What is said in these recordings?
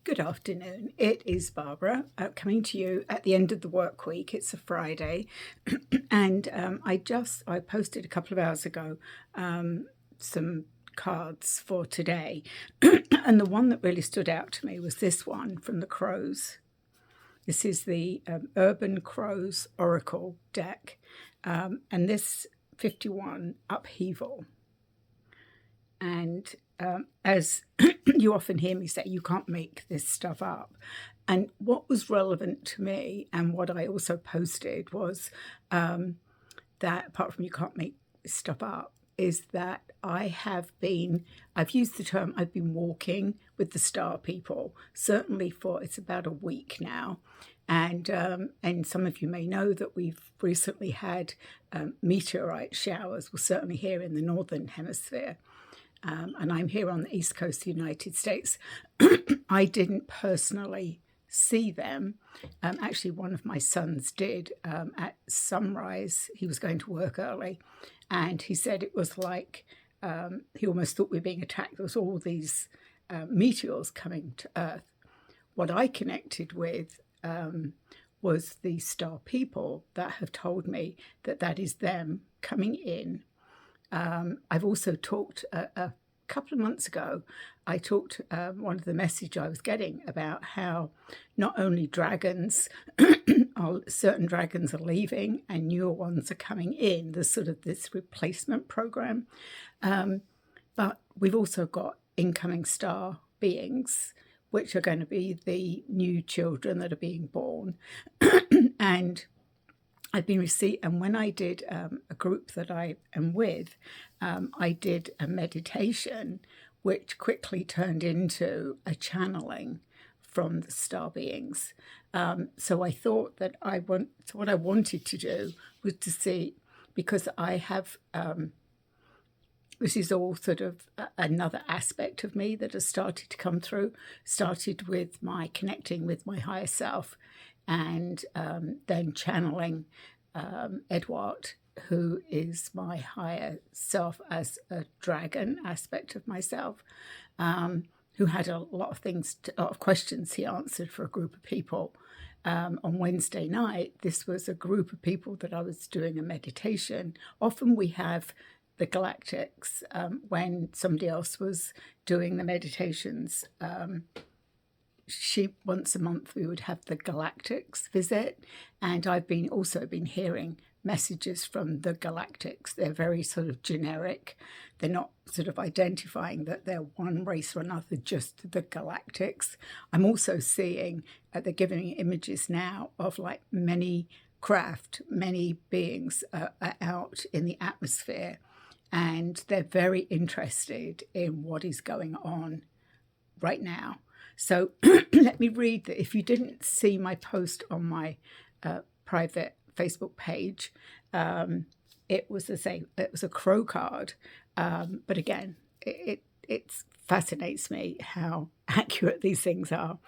Good afternoon. It is Barbara coming to you at the end of the work week. It's a Friday, and I posted a couple of hours ago some cards for today, and the one that really stood out to me was this one from the Crows. This is the Urban Crows Oracle deck, and this 51 upheaval. And as you often hear me say, you can't make this stuff up. And what was relevant to me, and what I also posted, was that apart from you can't make this stuff up, is that I've used the term, I've been walking with the star people, certainly for, it's about a week now. And some of you may know that we've recently had meteorite showers, well, certainly here in the Northern Hemisphere. And I'm here on the East Coast of the United States. I didn't personally see them. Actually, one of my sons did at sunrise. He was going to work early, and he said it was like he almost thought we were being attacked. There was all these meteors coming to Earth. What I connected with was the star people that have told me that that is them coming in. I've also talked a couple of months ago, I talked one of the message I was getting about how not only dragons, certain dragons are leaving and newer ones are coming in, there's sort of this replacement program. But we've also got incoming star beings, which are going to be the new children that are being born. And I've been and when I did a group that I am with, I did a meditation, which quickly turned into a channeling from the star beings. So I thought that what I wanted to do was to see, because I have, this is all sort of another aspect of me that has started to come through, started with my connecting with my higher self, and then channeling Edward, who is my higher self as a dragon aspect of myself, who had a lot of questions he answered for a group of people. On Wednesday night, this was a group of people that I was doing a meditation. Often we have the galactics when somebody else was doing the meditations. Once a month we would have the galactics visit, and I've also been hearing messages from the galactics. They're very sort of generic. They're not sort of identifying that they're one race or another, just the galactics. I'm also seeing they're giving me images now of like many beings out in the atmosphere, and they're very interested in what is going on right now. So let me read that. If you didn't see my post on my private Facebook page, it was a crow card. But again, it fascinates me how accurate these things are.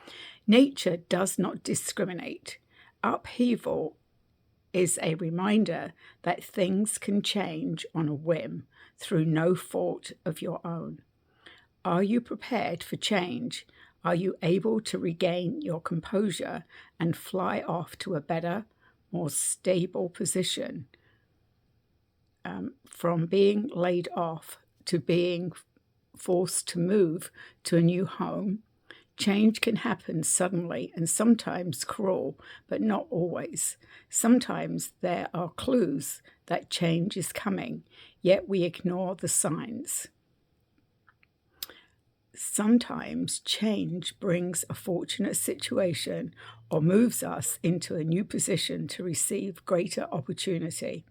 Nature does not discriminate. Upheaval is a reminder that things can change on a whim through no fault of your own. Are you prepared for change? Are you able to regain your composure and fly off to a better, more stable position? From being laid off to being forced to move to a new home, change can happen suddenly and sometimes cruel, but not always. Sometimes there are clues that change is coming, yet we ignore the signs. Sometimes change brings a fortunate situation or moves us into a new position to receive greater opportunity.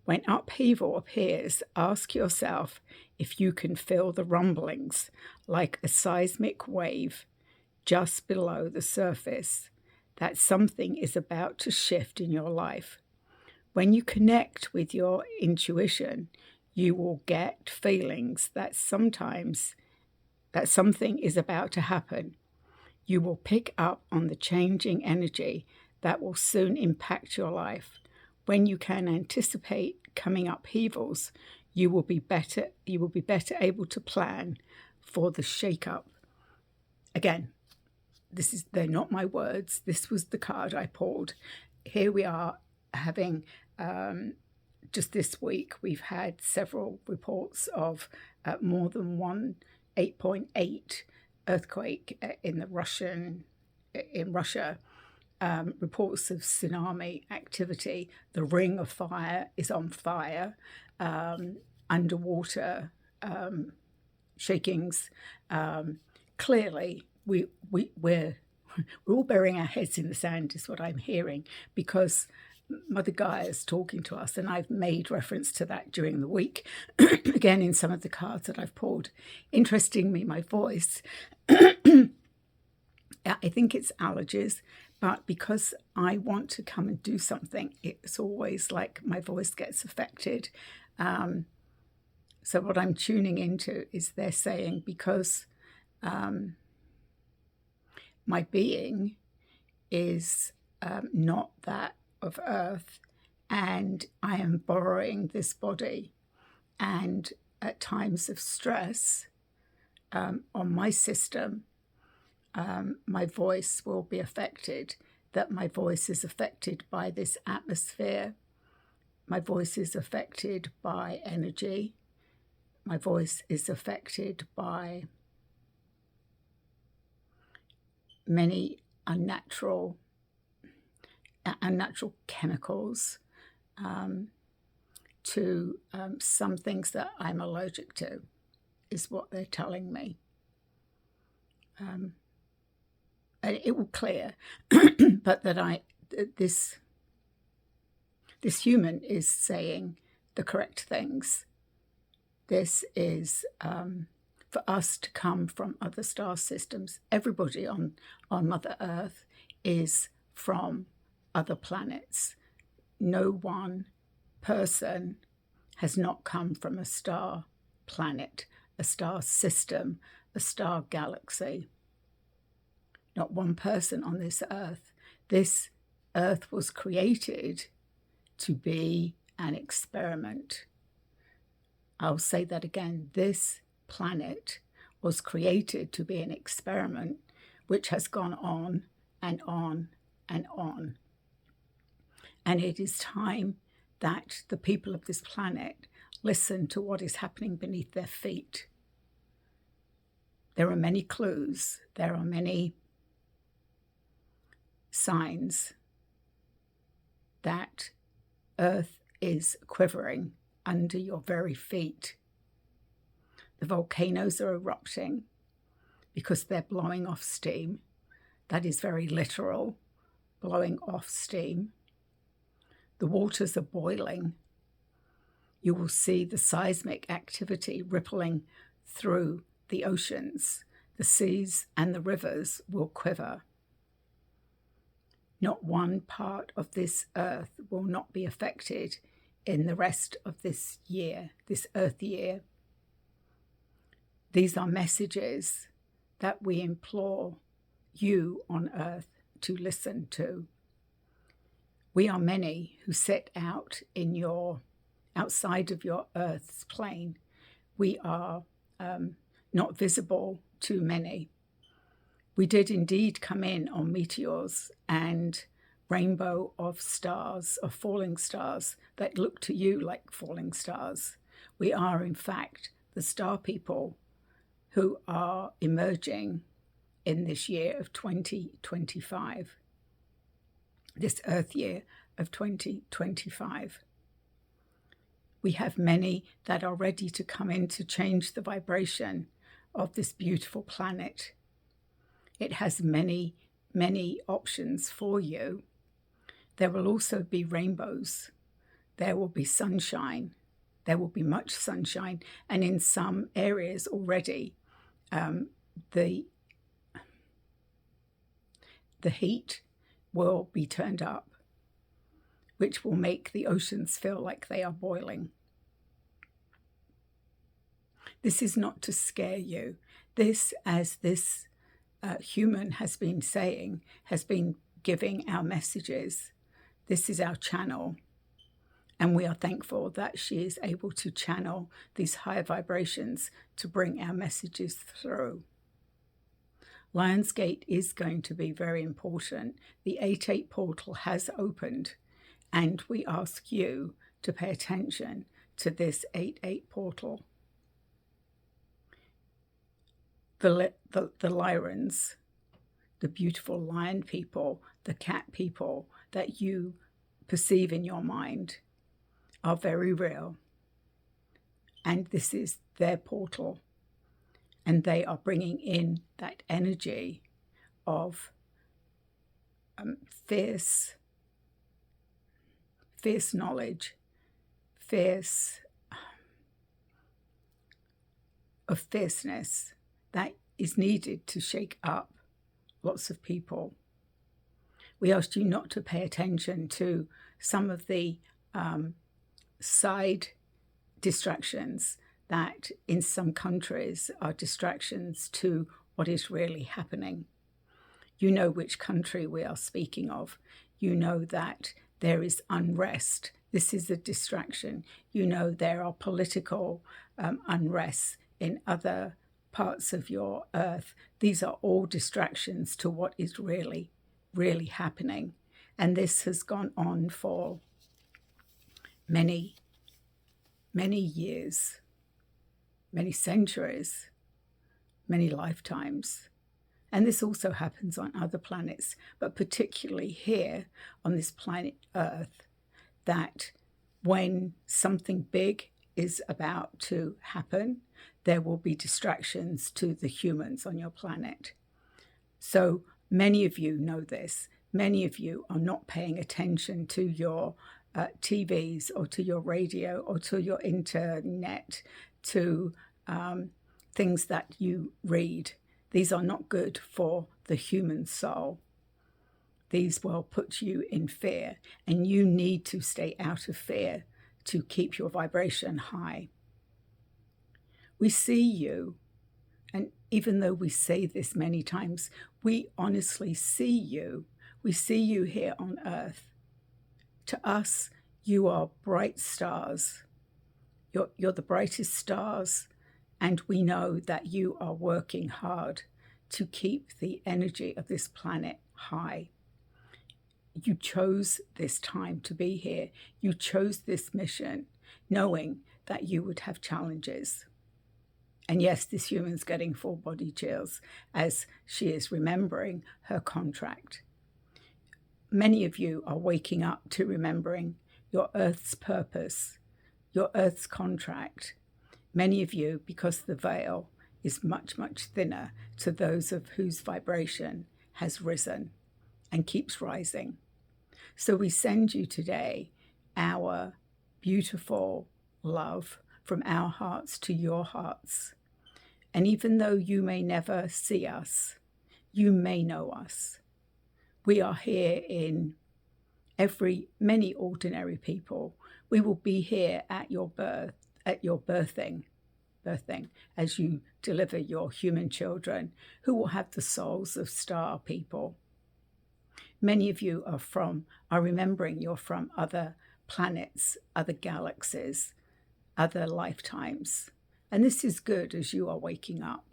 When upheaval appears, ask yourself if you can feel the rumblings like a seismic wave just below the surface, that something is about to shift in your life. When you connect with your intuition, you will get feelings that something is about to happen. You will pick up on the changing energy that will soon impact your life. When you can anticipate coming upheavals, you will be better able to plan for the shake-up. Again, they're not my words. This was the card I pulled. Here we are having, just this week, we've had several reports of more than one 8.8 earthquake in Russia. Reports of tsunami activity. The Ring of Fire is on fire. Underwater shakings. Clearly, we're all burying our heads in the sand, is what I'm hearing, because Mother Gaia is talking to us, and I've made reference to that during the week, again in some of the cards that I've pulled. Interestingly, my voice, I think it's allergies, but because I want to come and do something, it's always like my voice gets affected. So what I'm tuning into is they're saying, because my being is not that of earth, and I am borrowing this body, and at times of stress on my system, my voice will be affected, that my voice is affected by this atmosphere, my voice is affected by energy, my voice is affected by many unnatural chemicals, to some things that I'm allergic to, is what they're telling me. And it will clear, but that this human is saying the correct things. This is for us to come from other star systems. Everybody on Mother Earth is from other planets. No one person has not come from a star planet, a star system, a star galaxy. Not one person on this earth. This earth was created to be an experiment. I'll say that again. This planet was created to be an experiment, which has gone on and on and on. And it is time that the people of this planet listen to what is happening beneath their feet. There are many clues. There are many signs that Earth is quivering under your very feet. The volcanoes are erupting because they're blowing off steam. That is very literal, blowing off steam. The waters are boiling. You will see the seismic activity rippling through the oceans. The seas and the rivers will quiver. Not one part of this earth will not be affected in the rest of this year, this earth year. These are messages that we implore you on earth to listen to. We are many who set out in outside of your earth's plane. We are not visible to many. We did indeed come in on meteors and rainbow of stars, of falling stars that look to you like falling stars. We are, in fact, the star people who are emerging in this year of 2025, this earth year of 2025. We have many that are ready to come in to change the vibration of this beautiful planet. It has many, many options for you. There will also be rainbows. There will be sunshine. There will be much sunshine. And in some areas already, the heat will be turned up, which will make the oceans feel like they are boiling. This is not to scare you. This, as this human has been saying, has been giving our messages. This is our channel. And we are thankful that she is able to channel these higher vibrations to bring our messages through. Lionsgate is going to be very important. The 8-8 portal has opened, and we ask you to pay attention to this 8-8 portal. The Lyrans, the beautiful lion people, the cat people that you perceive in your mind are very real. And this is their portal. And they are bringing in that energy of fierce knowledge, of fierceness that is needed to shake up lots of people. We asked you not to pay attention to some of the side distractions that in some countries are distractions to what is really happening. You know which country we are speaking of. You know that there is unrest. This is a distraction. You know there are political unrests in other parts of your earth. These are all distractions to what is really, really happening. And this has gone on for many, many years, many centuries, many lifetimes. And this also happens on other planets, but particularly here on this planet Earth, that when something big is about to happen, there will be distractions to the humans on your planet. So many of you know this. Many of you are not paying attention to your TVs or to your radio or to your internet, to things that you read. These are not good for the human soul. These will put you in fear, and you need to stay out of fear to keep your vibration high. We see you, and even though we say this many times, we honestly see you. We see you here on Earth. To us, you are bright stars. You're the brightest stars, and we know that you are working hard to keep the energy of this planet high. You chose this time to be here. You chose this mission knowing that you would have challenges. And yes, this human's getting full body chills as she is remembering her contract. Many of you are waking up to remembering your Earth's purpose, your Earth's contract. Many of you, because the veil is much, much thinner to those of whose vibration has risen and keeps rising. So we send you today our beautiful love from our hearts to your hearts. And even though you may never see us, you may know us. We are here in many ordinary people. We will be here at your birth, at your birthing, as you deliver your human children who will have the souls of star people. Many of you are remembering you're from other planets, other galaxies, other lifetimes. And this is good as you are waking up.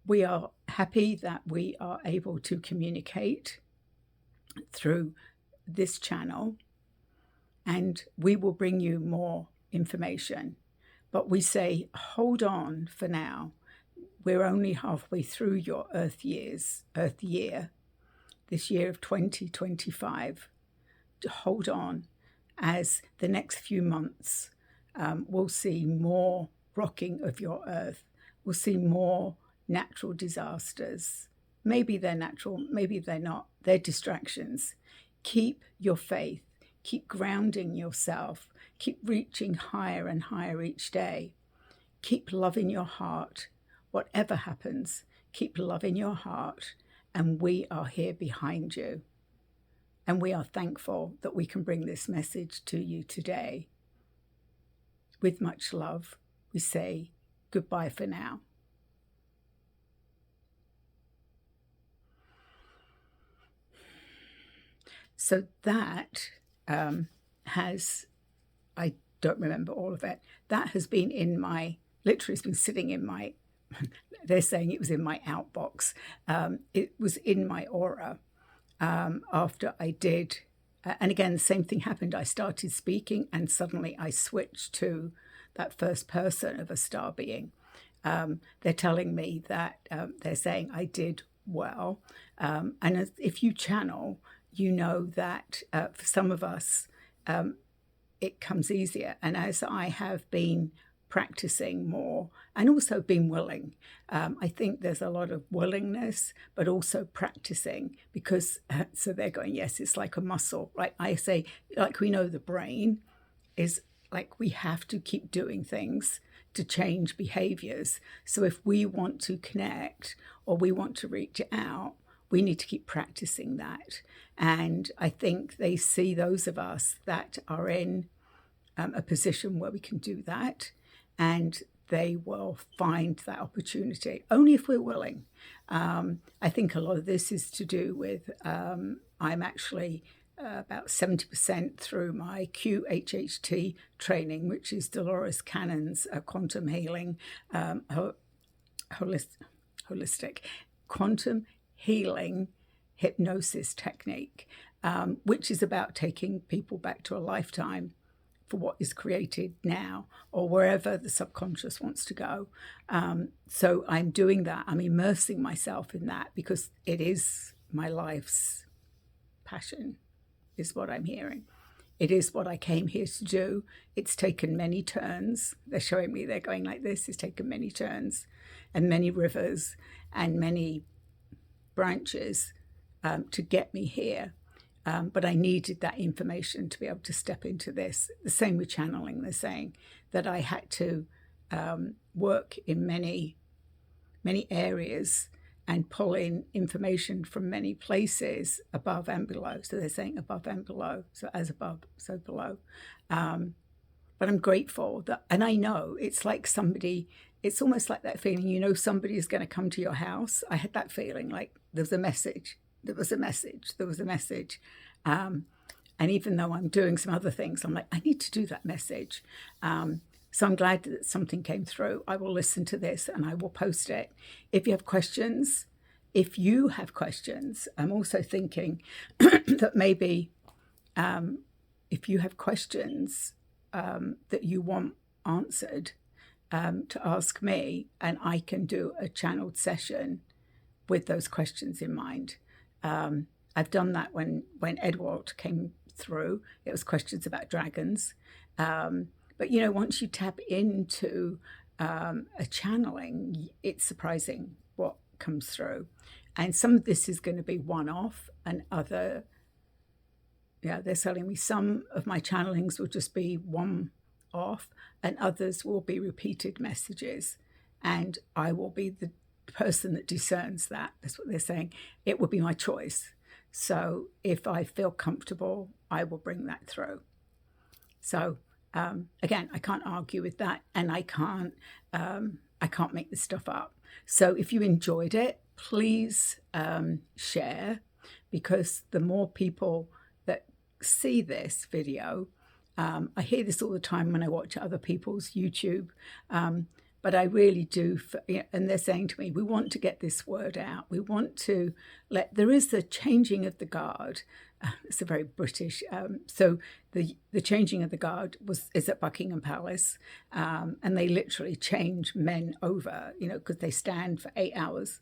We are happy that we are able to communicate through this channel, and we will bring you more information. But we say, hold on for now. We're only halfway through your Earth year, this year of 2025. Hold on, as the next few months we'll see more rocking of your Earth. We'll see more natural disasters. Maybe they're natural, maybe they're not. They're distractions. Keep your faith. Keep grounding yourself. Keep reaching higher and higher each day. Keep loving your heart. Whatever happens, keep loving your heart, and we are here behind you. And we are thankful that we can bring this message to you today. With much love, we say goodbye for now. So that I don't remember all of it. That has been literally has been sitting in my they're saying it was in my outbox. It was in my aura after I did. And again, the same thing happened. I started speaking and suddenly I switched to that first person of a star being. They're telling me that they're saying I did well. And if you channel, you know that for some of us, it comes easier. And as I have been practicing more and also being willing, I think there's a lot of willingness, but also practicing because, so they're going, yes, it's like a muscle, right? I say, like we know the brain is like we have to keep doing things to change behaviors. So if we want to connect or we want to reach out, we need to keep practicing that. And I think they see those of us that are in a position where we can do that, and they will find that opportunity only if we're willing. I think a lot of this is to do with I'm actually about 70% through my QHHT training, which is Dolores Cannon's quantum healing, holistic quantum healing hypnosis technique, which is about taking people back to a lifetime for what is created now or wherever the subconscious wants to go. So I'm doing that. I'm immersing myself in that because it is my life's passion, is what I'm hearing. It is what I came here to do. It's taken many turns. They're showing me, they're going like this. It's taken many turns and many rivers and many branches to get me here. But I needed that information to be able to step into this. The same with channeling. They're saying that I had to work in many, many areas and pull in information from many places above and below. So they're saying above and below. So as above, so below. But I'm grateful that, and I know it's like somebody, it's almost like that feeling, you know, somebody is going to come to your house. I had that feeling like there's a message. There was a message. There was a message. And even though I'm doing some other things, I'm like, I need to do that message. So I'm glad that something came through. I will listen to this and I will post it. If you have questions, I'm also thinking that maybe if you have questions that you want answered, to ask me, and I can do a channeled session with those questions in mind. I've done that when Edward came through. It was questions about dragons. But, you know, once you tap into a channeling, it's surprising what comes through. And some of this is going to be one-off and other, they're telling me some of my channelings will just be one-off and others will be repeated messages. And I will be the person that discerns that. That's what they're saying. It will be my choice. So if I feel comfortable, I will bring that through. So again, I can't argue with that, and I can't make this stuff up. So if you enjoyed it, please share, because the more people that see this video, I hear this all the time when I watch other people's YouTube, but I really do, and they're saying to me, we want to get this word out. We want to there is the changing of the guard. It's a very British, so the changing of the guard is at Buckingham Palace, and they literally change men over, because they stand for 8 hours,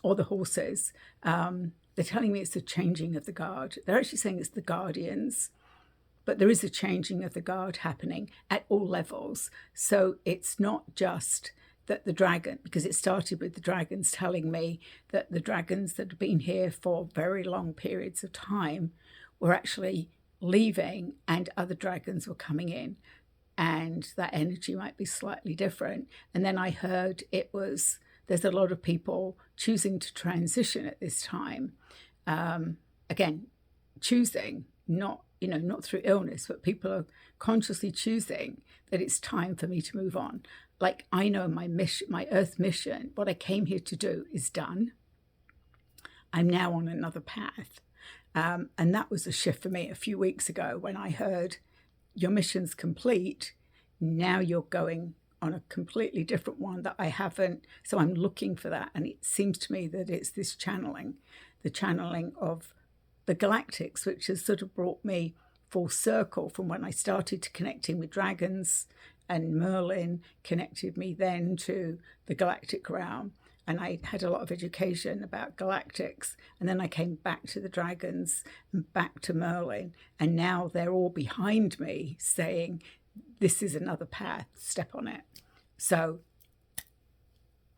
or the horses. They're telling me it's the changing of the guard. They're actually saying it's the guardians. But there is a changing of the guard happening at all levels. So it's not just that the dragon, because it started with the dragons telling me that the dragons that had been here for very long periods of time were actually leaving and other dragons were coming in. And that energy might be slightly different. And then I heard there's a lot of people choosing to transition at this time. Again, choosing, not through illness, but people are consciously choosing that it's time for me to move on. Like, I know my mission, my earth mission, what I came here to do is done. I'm now on another path. And that was a shift for me a few weeks ago when I heard your mission's complete. Now you're going on a completely different one that I haven't. So I'm looking for that. And it seems to me that it's this channeling, the channeling of the galactics, which has sort of brought me full circle from when I started to connecting with dragons, and Merlin connected me then to the galactic realm. And I had a lot of education about galactics. And then I came back to the dragons and back to Merlin. And now they're all behind me saying, this is another path, step on it. So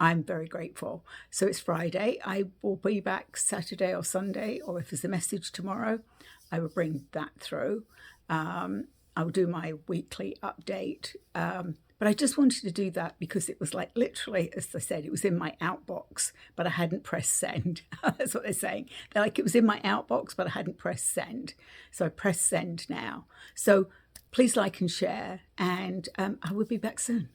I'm very grateful. So it's Friday. I will be back Saturday or Sunday, or if there's a message tomorrow, I will bring that through. I will do my weekly update. But I just wanted to do that because it was like literally, as I said, it was in my outbox, but I hadn't pressed send. That's what they're saying. They're like, it was in my outbox, but I hadn't pressed send. So I press send now. So please like and share, and I will be back soon.